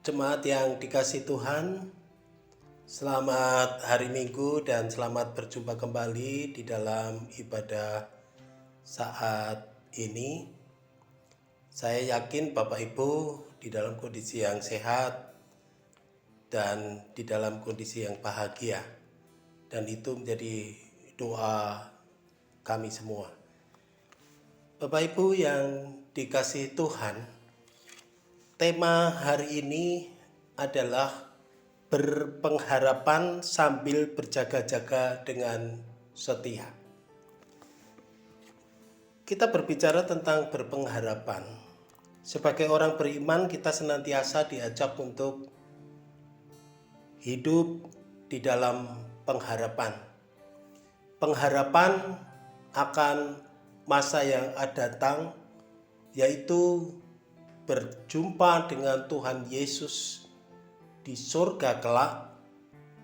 Jemaat yang dikasih Tuhan, selamat hari Minggu dan selamat berjumpa kembali di dalam ibadah saat ini. Saya yakin Bapak Ibu di dalam kondisi yang sehat dan di dalam kondisi yang bahagia. Dan itu menjadi doa kami semua. Bapak Ibu yang dikasih Tuhan, tema hari ini adalah berpengharapan sambil berjaga-jaga dengan setia. Kita berbicara tentang berpengharapan. Sebagai orang beriman, kita senantiasa diajak untuk hidup di dalam pengharapan. Pengharapan akan masa yang akan datang, yaitu berjumpa dengan Tuhan Yesus di surga kelak,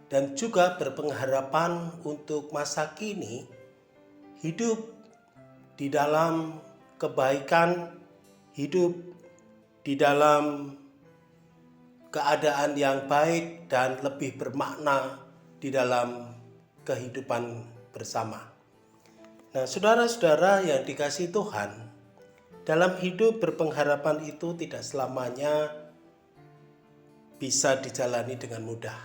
dan juga berpengharapan untuk masa kini hidup di dalam kebaikan, hidup di dalam keadaan yang baik dan lebih bermakna di dalam kehidupan bersama. Nah, saudara-saudara yang dikasihi Tuhan, dalam hidup berpengharapan itu tidak selamanya bisa dijalani dengan mudah.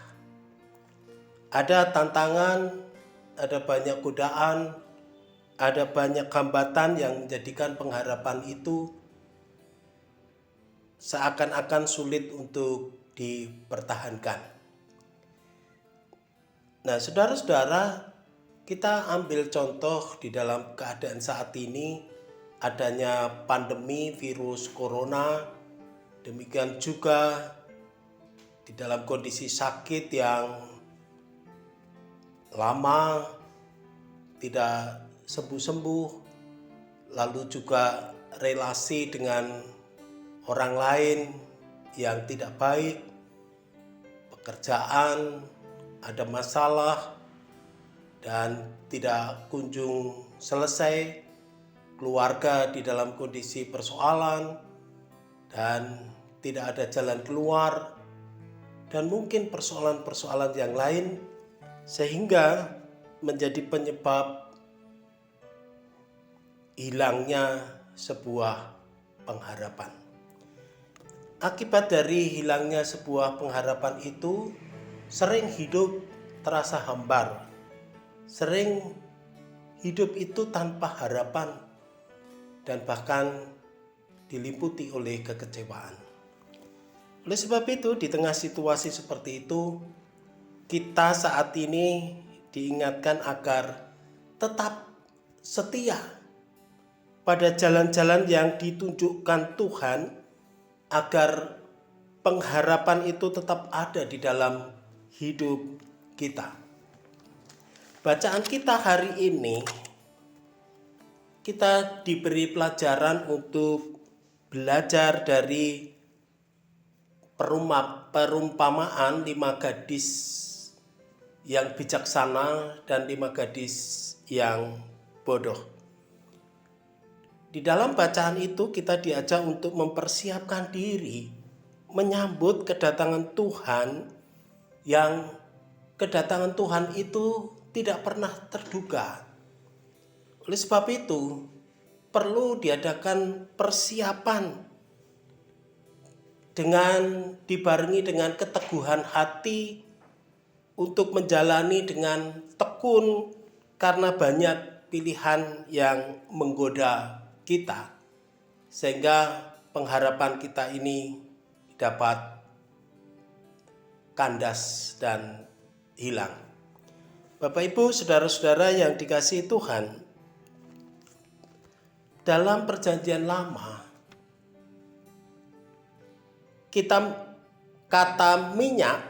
Ada tantangan, ada banyak godaan, ada banyak hambatan yang menjadikan pengharapan itu seakan-akan sulit untuk dipertahankan. Nah, saudara-saudara, kita ambil contoh di dalam keadaan saat ini, adanya pandemi virus corona, demikian juga di dalam kondisi sakit yang lama tidak sembuh-sembuh, lalu juga relasi dengan orang lain yang tidak baik, pekerjaan ada masalah dan tidak kunjung selesai, keluarga di dalam kondisi persoalan dan tidak ada jalan keluar, dan mungkin persoalan-persoalan yang lain, sehingga menjadi penyebab hilangnya sebuah pengharapan. Akibat dari hilangnya sebuah pengharapan itu, sering hidup terasa hambar, sering hidup itu tanpa harapan, dan bahkan diliputi oleh kekecewaan. Oleh sebab itu, di tengah situasi seperti itu, kita saat ini diingatkan agar tetap setia pada jalan-jalan yang ditunjukkan Tuhan, agar pengharapan itu tetap ada di dalam hidup kita. Bacaan kita hari ini, kita diberi pelajaran untuk belajar dari perumpamaan 5 gadis yang bijaksana dan 5 gadis yang bodoh. Di dalam bacaan itu kita diajak untuk mempersiapkan diri menyambut kedatangan Tuhan, yang kedatangan Tuhan itu tidak pernah terduga. Oleh sebab itu, perlu diadakan persiapan dengan dibarengi dengan keteguhan hati untuk menjalani dengan tekun, karena banyak pilihan yang menggoda kita, sehingga pengharapan kita ini dapat kandas dan hilang. Bapak Ibu, saudara-saudara yang dikasihi Tuhan, dalam perjanjian lama, kata minyak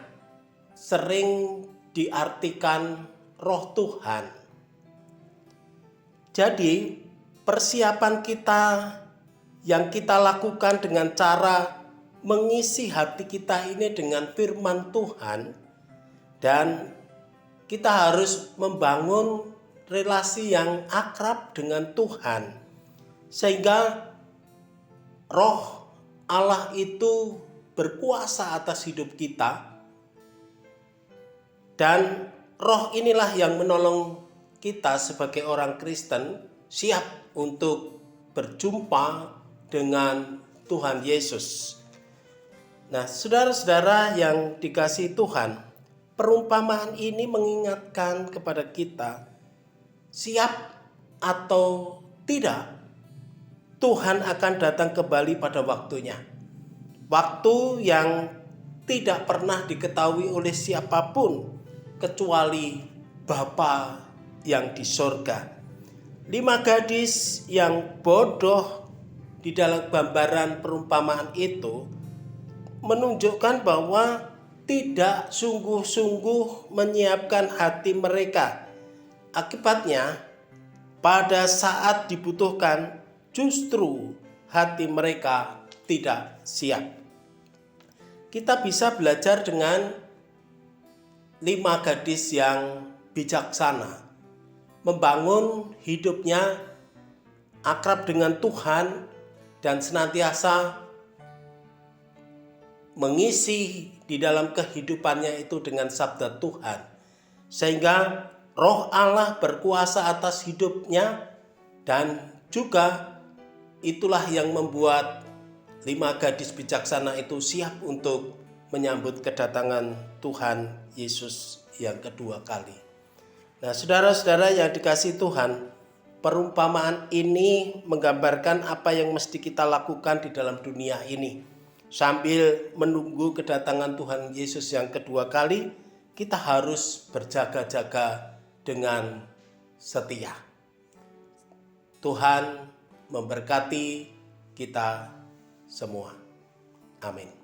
sering diartikan roh Tuhan. Jadi persiapan kita yang kita lakukan dengan cara mengisi hati kita ini dengan firman Tuhan, dan kita harus membangun relasi yang akrab dengan Tuhan, sehingga roh Allah itu berkuasa atas hidup kita. Dan roh inilah yang menolong kita sebagai orang Kristen siap untuk berjumpa dengan Tuhan Yesus. Nah, saudara-saudara yang dikasihi Tuhan, perumpamaan ini mengingatkan kepada kita, siap atau tidak, Tuhan akan datang kembali pada waktunya. Waktu yang tidak pernah diketahui oleh siapapun kecuali Bapa yang di sorga. 5 gadis yang bodoh di dalam gambaran perumpamaan itu menunjukkan bahwa tidak sungguh-sungguh menyiapkan hati mereka. Akibatnya, pada saat dibutuhkan, justru hati mereka tidak siap. Kita bisa belajar dengan 5 gadis yang bijaksana, membangun hidupnya akrab dengan Tuhan dan senantiasa mengisi di dalam kehidupannya itu dengan sabda Tuhan, sehingga Roh Allah berkuasa atas hidupnya, dan juga itulah yang membuat 5 gadis bijaksana itu siap untuk menyambut kedatangan Tuhan Yesus yang kedua kali. Nah, saudara-saudara yang dikasihi Tuhan, perumpamaan ini menggambarkan apa yang mesti kita lakukan di dalam dunia ini. Sambil menunggu kedatangan Tuhan Yesus yang kedua kali, kita harus berjaga-jaga dengan setia. Tuhan memberkati kita semua. Amin.